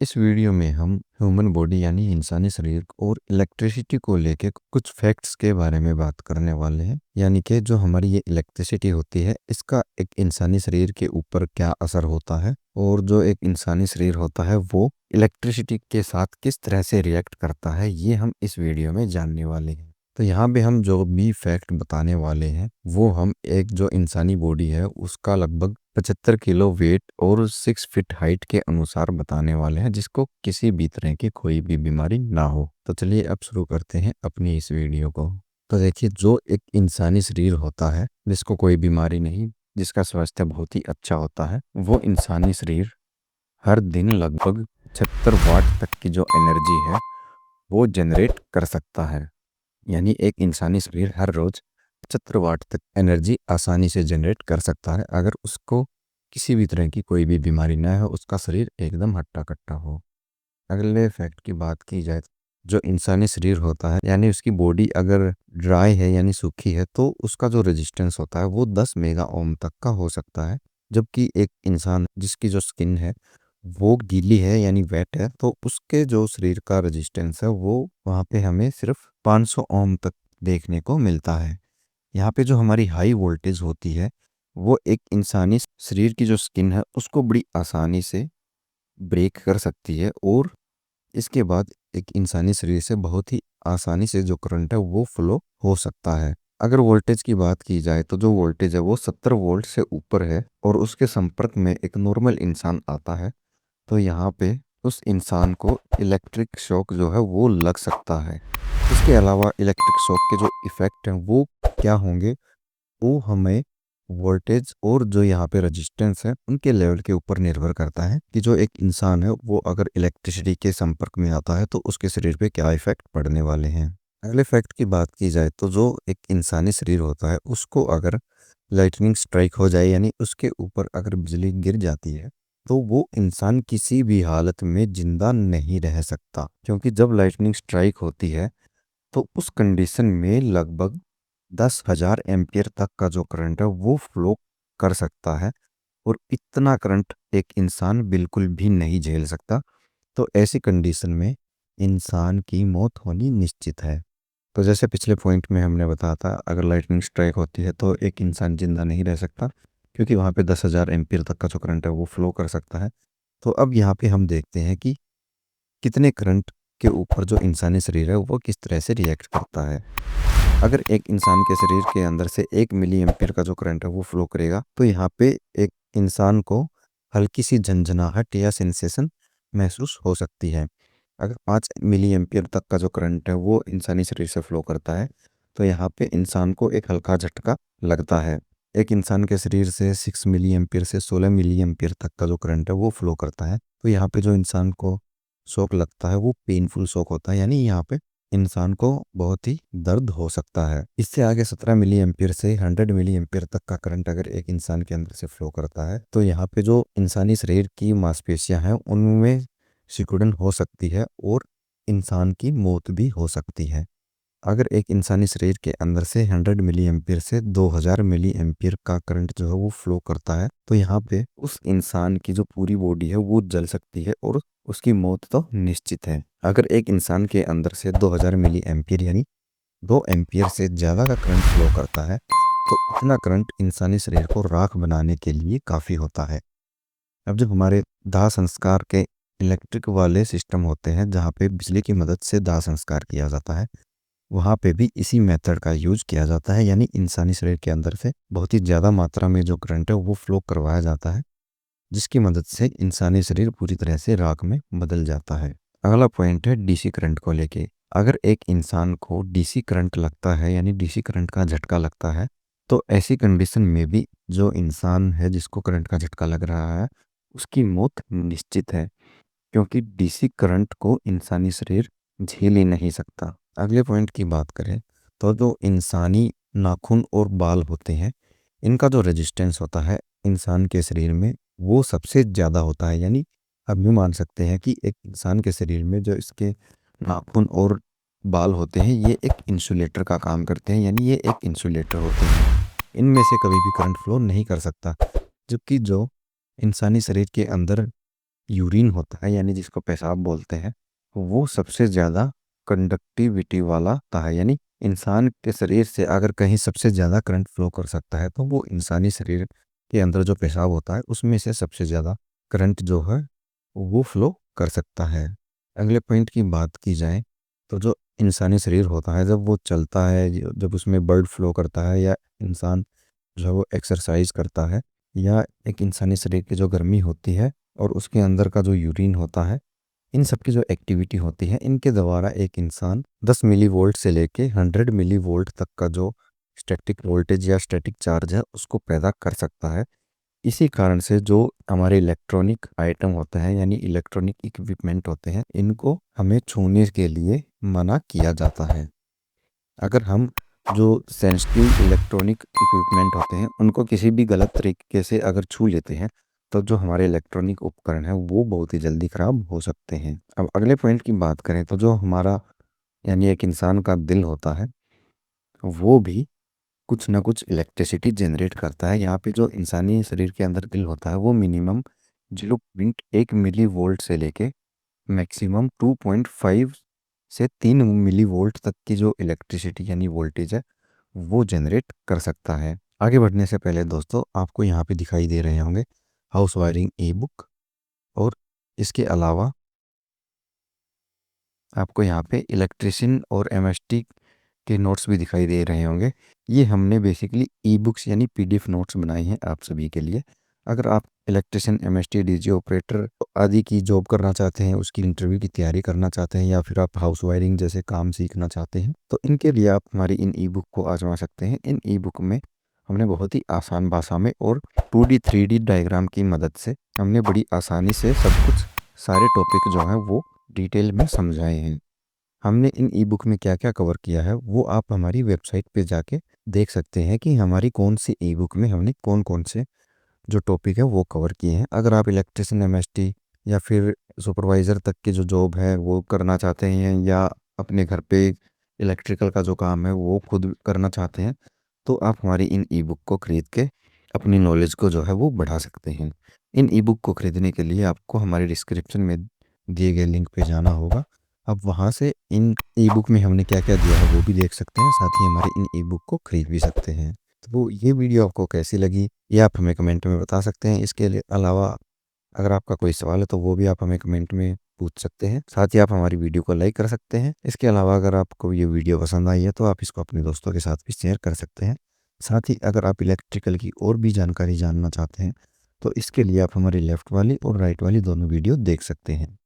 इस वीडियो में हम ह्यूमन बॉडी यानी इंसानी शरीर और इलेक्ट्रिसिटी को लेके कुछ फैक्ट्स के बारे में बात करने वाले हैं। यानी कि जो हमारी ये इलेक्ट्रिसिटी होती है इसका एक इंसानी शरीर के ऊपर क्या असर होता है और जो एक इंसानी शरीर होता है वो इलेक्ट्रिसिटी के साथ किस तरह से रिएक्ट करता है, ये हम इस वीडियो में जानने वाले हैं। तो यहाँ पे हम जो भी फैक्ट बताने वाले हैं वो हम एक जो इंसानी बॉडी है उसका लगभग 75 किलो वेट और 6 फीट हाइट के अनुसार बताने वाले हैं, जिसको किसी भी तरह की कोई भी बीमारी ना हो। तो चलिए अब शुरू करते हैं अपनी इस वीडियो को। तो देखिए, जो एक इंसानी शरीर होता है जिसको कोई बीमारी नहीं, जिसका स्वास्थ्य बहुत ही अच्छा होता है, वो इंसानी शरीर हर दिन लगभग 76 वाट तक की जो एनर्जी है वो जनरेट कर सकता है। यानी एक इंसानी शरीर हर रोज 75 वाट तक एनर्जी आसानी से जनरेट कर सकता है, अगर उसको किसी भी तरह की कोई भी बीमारी ना हो, उसका शरीर एकदम हट्टा कट्टा हो। अगले फैक्ट की बात की जाए तो जो इंसानी शरीर होता है यानी उसकी बॉडी अगर ड्राई है यानी सूखी है तो उसका जो रेजिस्टेंस होता है वो 10 मेगा ओम तक का हो सकता है। जबकि एक इंसान जिसकी जो स्किन है वो गीली है यानी वेट है तो उसके जो शरीर का रेजिस्टेंस है वो वहाँ पे हमें सिर्फ 500 ओम तक देखने को मिलता है। यहाँ पे जो हमारी हाई वोल्टेज होती है वो एक इंसानी शरीर की जो स्किन है उसको बड़ी आसानी से ब्रेक कर सकती है और इसके बाद एक इंसानी शरीर से बहुत ही आसानी से जो करंट है वो फ्लो हो सकता है। अगर वोल्टेज की बात की जाए तो जो वोल्टेज है वो 70 वोल्ट से ऊपर है और उसके संपर्क में एक नॉर्मल इंसान आता है तो यहाँ पे उस इंसान को इलेक्ट्रिक शॉक जो है वो लग सकता है। इसके अलावा इलेक्ट्रिक शॉक के जो इफ़ेक्ट हैं वो क्या होंगे, वो हमें वोल्टेज और जो यहाँ पे रेजिस्टेंस है उनके लेवल के ऊपर निर्भर करता है कि जो एक इंसान है वो अगर इलेक्ट्रिसिटी के संपर्क में आता है तो उसके शरीर पे क्या इफेक्ट पड़ने वाले हैं। अगले फैक्ट की बात की जाए तो जो एक इंसानी शरीर होता है उसको अगर लाइटनिंग स्ट्राइक हो जाए यानी उसके ऊपर अगर बिजली गिर जाती है तो वो इंसान किसी भी हालत में जिंदा नहीं रह सकता, क्योंकि जब लाइटनिंग स्ट्राइक होती है तो उस कंडीशन में लगभग 10,000 एम्पियर तक का जो करंट है वो फ्लो कर सकता है और इतना करंट एक इंसान बिल्कुल भी नहीं झेल सकता। तो ऐसी कंडीशन में इंसान की मौत होनी निश्चित है। तो जैसे पिछले पॉइंट में हमने बताया था, अगर लाइटनिंग स्ट्राइक होती है तो एक इंसान जिंदा नहीं रह सकता, क्योंकि वहाँ पे 10,000 एम्पियर तक का जो करंट है वो फ्लो कर सकता है। तो अब यहाँ पे हम देखते हैं कि कितने करंट के ऊपर जो इंसानी शरीर है वो किस तरह से रिएक्ट करता है। अगर एक इंसान के शरीर के अंदर से 1 मिली एम्पियर का जो करंट है वो फ्लो करेगा तो यहाँ पे एक इंसान को हल्की सी झंझनाहट या सेंसेशन महसूस हो सकती है। अगर 5 मिली एम्पियर तक का जो करंट है वो इंसानी शरीर से फ्लो करता है तो यहाँ पे इंसान को एक हल्का झटका लगता है। एक इंसान के शरीर से 6 मिली एम्पियर से 16 मिली एम्पियर तक का जो करंट है वो फ्लो करता है तो यहाँ पे जो इंसान को शॉक लगता है वो पेनफुल शॉक होता है, यानी यहाँ पे इंसान को बहुत ही दर्द हो सकता है। इससे आगे 17 मिली एम्पियर से 100 मिली एम्पियर तक का करंट अगर एक इंसान के अंदर से फ्लो करता है तो यहाँ पे जो इंसानी शरीर की मांसपेशियां हैं उनमें सिकुड़न हो सकती है और इंसान की मौत भी हो सकती है। अगर एक इंसानी शरीर के अंदर से 100 मिली एम्पियर से 2000 मिली एम्पियर का करंट जो है वो फ्लो करता है तो यहाँ पे उस इंसान की जो पूरी बॉडी है वो जल सकती है और उसकी मौत तो निश्चित है। अगर एक इंसान के अंदर से 2000 मिली एम्पियर यानी 2 एम्पियर से ज़्यादा का करंट फ्लो करता है तो इतना करंट इंसानी शरीर को राख बनाने के लिए काफ़ी होता है। अब जब हमारे दाह संस्कार के इलेक्ट्रिक वाले सिस्टम होते हैं जहाँ पे बिजली की मदद से दाह संस्कार किया जाता है, वहाँ पे भी इसी मेथड का यूज किया जाता है, यानी इंसानी शरीर के अंदर से बहुत ही ज़्यादा मात्रा में जो करंट है वो फ्लो करवाया जाता है, जिसकी मदद से इंसानी शरीर पूरी तरह से राख में बदल जाता है। अगला पॉइंट है डीसी करंट को लेके। अगर एक इंसान को डीसी करंट लगता है यानी डीसी करंट का झटका लगता है तो ऐसी कंडीशन में भी जो इंसान है जिसको करंट का झटका लग रहा है उसकी मौत निश्चित है, क्योंकि डीसी करंट को इंसानी शरीर झेल ही नहीं सकता। अगले पॉइंट की बात करें तो जो इंसानी नाखून और बाल होते हैं इनका जो रेजिस्टेंस होता है इंसान के शरीर में वो सबसे ज़्यादा होता है। यानी अब भी मान सकते हैं कि एक इंसान के शरीर में जो इसके नाखून और बाल होते हैं ये एक इंसुलेटर का काम करते हैं, यानी ये एक इंसुलेटर होते हैं, इनमें से कभी भी करंट फ्लो नहीं कर सकता। जबकि जो इंसानी शरीर के अंदर यूरिन होता है यानी जिसको पेशाब बोलते हैं, वो सबसे ज़्यादा कंडक्टिविटी वाला होता है। यानी इंसान के शरीर से अगर कहीं सबसे ज़्यादा करंट फ्लो कर सकता है तो वो इंसानी शरीर के अंदर जो पेशाब होता है उसमें से सबसे ज़्यादा करंट जो है वो फ्लो कर सकता है। अगले पॉइंट की बात की जाए तो जो इंसानी शरीर होता है जब वो चलता है, जब उसमें ब्लड फ्लो करता है, या इंसान जो है वो एक्सरसाइज करता है, या एक इंसानी शरीर की जो गर्मी होती है और उसके अंदर का जो यूरिन होता है, इन सब की जो एक्टिविटी होती है इनके द्वारा एक इंसान 10 मिली वोल्ट से लेके 100 मिली वोल्ट तक का जो स्टैटिक वोल्टेज या स्टैटिक चार्ज है उसको पैदा कर सकता है। इसी कारण से जो हमारे इलेक्ट्रॉनिक आइटम होते हैं यानी इलेक्ट्रॉनिक इक्विपमेंट होते हैं इनको हमें छूने के लिए मना किया जाता है। अगर हम जो सेंसिटिव इलेक्ट्रॉनिक इक्विपमेंट होते हैं उनको किसी भी गलत तरीके से अगर छू लेते हैं तो जो हमारे इलेक्ट्रॉनिक उपकरण हैं वो बहुत ही जल्दी खराब हो सकते हैं। अब अगले पॉइंट की बात करें तो जो हमारा यानी एक इंसान का दिल होता है वो भी कुछ ना कुछ इलेक्ट्रिसिटी जनरेट करता है। यहाँ पे जो इंसानी शरीर के अंदर दिल होता है वो मिनिमम 0.1 मिली वोल्ट से लेके मैक्सिमम 2.5 से 3 मिली वोल्ट तक की जो इलेक्ट्रिसिटी यानी वोल्टेज है वो जनरेट कर सकता है। आगे बढ़ने से पहले दोस्तों आपको यहाँ पे दिखाई दे रहे होंगे हाउस वायरिंग ई बुक, और इसके अलावा आपको यहाँ पे इलेक्ट्रिशियन और एमएसटी के नोट्स भी दिखाई दे रहे होंगे। ये हमने बेसिकली ई बुक्स यानी पीडीएफ नोट्स बनाए हैं आप सभी के लिए। अगर आप इलेक्ट्रिशियन, एमएसटी, डीजी ऑपरेटर आदि की जॉब करना चाहते हैं, उसकी इंटरव्यू की तैयारी करना चाहते हैं, या फिर आप हाउस वायरिंग जैसे काम सीखना चाहते हैं तो इनके लिए आप हमारी इन ई बुक को आजमा सकते हैं। इन ई बुक में हमने बहुत ही आसान भाषा में और 2D 3D डायग्राम की मदद से हमने बड़ी आसानी से सब कुछ सारे टॉपिक जो हैं वो डिटेल में समझाए हैं। हमने इन ई बुक में क्या क्या कवर किया है वो आप हमारी वेबसाइट पे जाके देख सकते हैं कि हमारी कौन सी ई बुक में हमने कौन कौन से जो टॉपिक है वो कवर किए हैं। अगर आप इलेक्ट्रिशियन, एमएसटी या फिर सुपरवाइज़र तक की जो जॉब है वो करना चाहते हैं, या अपने घर पे इलेक्ट्रिकल का जो काम है वो खुद करना चाहते हैं, तो आप हमारी इन ई बुक को खरीद के अपनी नॉलेज को जो है वो बढ़ा सकते हैं। इन ई बुक को खरीदने के लिए आपको हमारे डिस्क्रिप्शन में दिए गए लिंक पे जाना होगा। आप वहाँ से इन ई बुक में हमने क्या क्या दिया है वो भी देख सकते हैं, साथ ही हमारे इन ई बुक को खरीद भी सकते हैं। तो ये वीडियो आपको कैसी लगी ये आप हमें कमेंट में बता सकते हैं। इसके अलावा अगर आपका कोई सवाल है तो वो भी आप हमें कमेंट में पूछ सकते हैं। साथ ही आप हमारी वीडियो को लाइक कर सकते हैं। इसके अलावा अगर आपको ये वीडियो पसंद आई है तो आप इसको अपने दोस्तों के साथ भी शेयर कर सकते हैं। साथ ही अगर आप इलेक्ट्रिकल की और भी जानकारी जानना चाहते हैं तो इसके लिए आप हमारी लेफ़्ट वाली और राइट वाली दोनों वीडियो देख सकते हैं।